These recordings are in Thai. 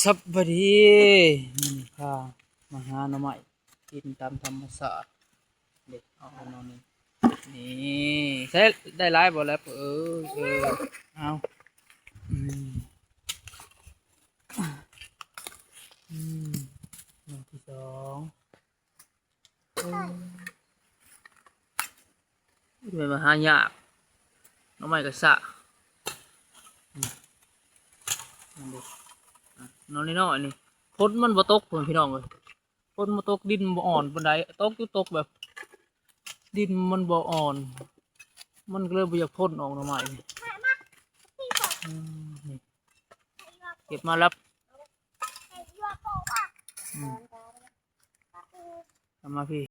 สับบัดดีข้ามาหาหน่อไม้กินตามธรรมชาติเด็กเอานอนนี่ใช้ได้หลายบ่แล้วเอาอืมอืมหน่อที่สองเป็นมาหายากหน่อไม้กระสะนั่นเด็กนอนนี่น้อยนี่ฝนมันบ่ตกพี่น้องเลยฝนบ่ตกดินบ่อ่อนปานใดตกอยู่ตกแบบดินมันบ่อ่อนมันก็เลยบ่อยากพ่นออกหน่อไม้นี่นี่เก็บมาแล้วทำมาพี่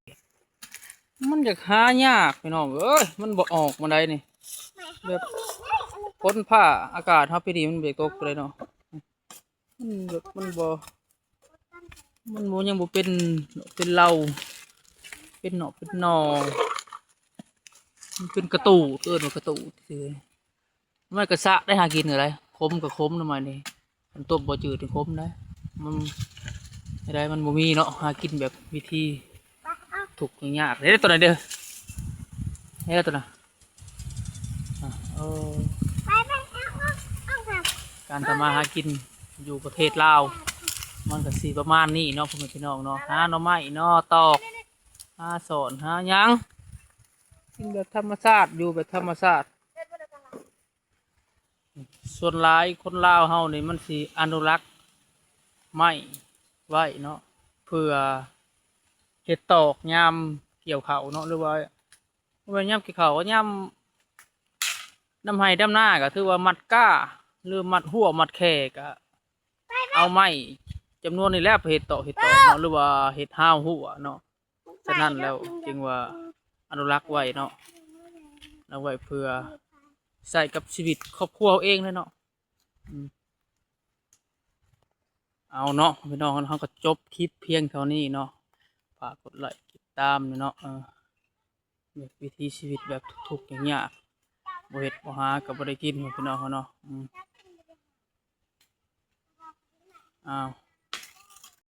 มันอยากหายากพี่น้องเอ้ยมันบ่ออกมาได้นี่แบบฝนผ้าอากาศเฮาปีนี้มันเบรกตกไปเลยเนาะมันแบบมันยังบ่เป็นเหล่าเป็นหนอเป็นหนอมันเป็นกระตูเอิ้นว่ากระตูซื่อไม่กระสะได้หากินอะไรคมกับคมทำไมนี่มันต้มบ่จืดถึงคมได้มันอะไรมันบ่มีเนาะหากินแบบวิธีถูกยากเด้ตัวไหนเด้อเฮ้ยตัวน่ะเออการทำมาหากินอยู่ประเทศลาวมันก็สีประมาณนี้เนาะพ่อแม่พี่น้องเนาะหาหน่อไม้เนาะตอกหาสอนหาหยังกินแบบธรรมชาติอยู่แบบธรรมชาติส่วนหลายคนลาวเฮานี่มันสิอนุรักษ์ไม้ไว้เนาะเพื่อเห็ดตอกยามเกี่ยวข้าวเนาะหรือว่ายามเกี่ยวข้าวก็ยามน้ำไห้ดำหน้าก็ถือว่ามัดก้าหรือมัดหัวมัดแขกก็เอาไม้จำนวนนี้แหละไปเห็ดตอกเนาะหรือว่าเห็ดห้าวหัวเนาะฉะนั้นแล้วจึงว่าอนุรักษ์ไว้เนาะเอาไว้เพื่อใส่กับชีวิตครอบครัวเองเลยเนาะเอาเนาะพี่น้องเขาก็จบคลิปเพียงเท่านี้เนาะฝากกดไลค์ติดตามเนาะวิถีชีวิตแบบทุกข์อย่างเงี้ยบ่เฮ็ดบ่หากับบ่ได้กินพี่น้องเขาเนาะอ้าว